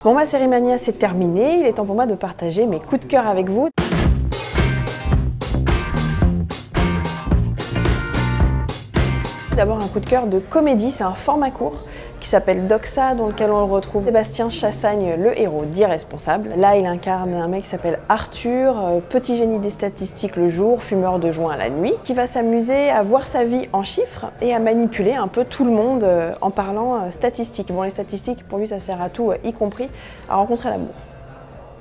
Bon, ma série Mania c'est terminé, il est temps pour moi de partager mes coups de cœur avec vous. D'abord un coup de cœur de comédie, c'est un format court qui s'appelle Doxa, dans lequel on retrouve Sébastien Chassagne, le héros d'Irresponsable. Là, il incarne un mec qui s'appelle Arthur, petit génie des statistiques le jour, fumeur de joint la nuit, qui va s'amuser à voir sa vie en chiffres et à manipuler un peu tout le monde en parlant statistiques. Bon, les statistiques, pour lui, ça sert à tout, y compris à rencontrer l'amour.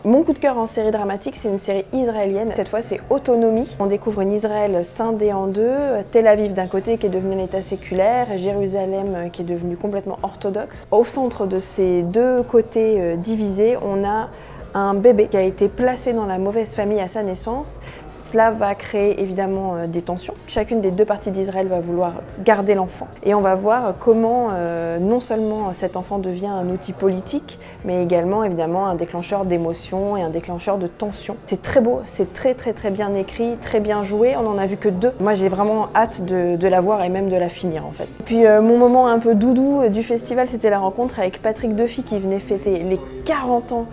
Mon coup de cœur en série dramatique, c'est une série israélienne. Cette fois, c'est Autonomie. On découvre une Israël scindée en deux, Tel Aviv d'un côté qui est devenu un état séculaire, et Jérusalem qui est devenu complètement orthodoxe. Au centre de ces deux côtés divisés, on a un bébé qui a été placé dans la mauvaise famille à sa naissance. Cela va créer évidemment des tensions. Chacune des deux parties d'Israël va vouloir garder l'enfant. Et on va voir comment non seulement cet enfant devient un outil politique, mais également évidemment un déclencheur d'émotions et un déclencheur de tensions. C'est très beau, c'est très bien écrit, très bien joué. On n'en a vu que 2. Moi j'ai vraiment hâte de la voir et même de la finir en fait. Puis mon moment un peu doudou du festival, c'était la rencontre avec Patrick Duffy qui venait fêter les 40 ans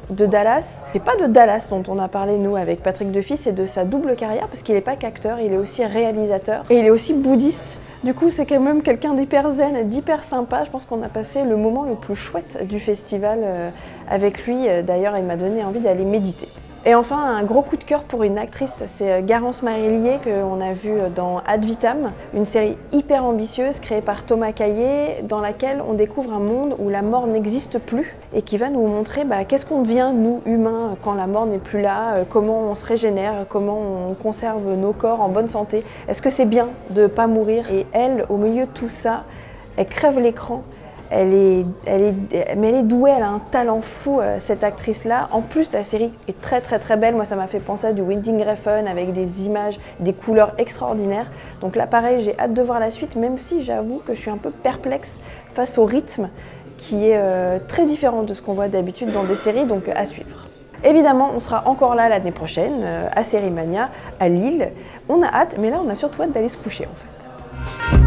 de Dallas. C'est pas de Dallas dont on a parlé nous avec Patrick Duffy, c'est de sa double carrière parce qu'il n'est pas qu'acteur, il est aussi réalisateur et il est aussi bouddhiste. Du coup c'est quand même quelqu'un d'hyper zen, d'hyper sympa. Je pense qu'on a passé le moment le plus chouette du festival avec lui. D'ailleurs il m'a donné envie d'aller méditer. Et enfin, un gros coup de cœur pour une actrice, c'est Garance Marillier qu'on a vu dans Ad Vitam, une série hyper ambitieuse créée par Thomas Caillet, dans laquelle on découvre un monde où la mort n'existe plus et qui va nous montrer qu'est-ce qu'on devient, nous, humains, quand la mort n'est plus là, comment on se régénère, comment on conserve nos corps en bonne santé. Est-ce que c'est bien de ne pas mourir? Et elle, au milieu de tout ça, elle crève l'écran. Mais elle est douée, elle a un talent fou, cette actrice-là. En plus, la série est très belle. Moi, ça m'a fait penser à du Winding Refn avec des images, des couleurs extraordinaires. Donc là, pareil, j'ai hâte de voir la suite, même si j'avoue que je suis un peu perplexe face au rythme qui est très différent de ce qu'on voit d'habitude dans des séries, donc à suivre. Évidemment, on sera encore là l'année prochaine, à Série Mania, à Lille. On a hâte, mais là, on a surtout hâte d'aller se coucher, en fait.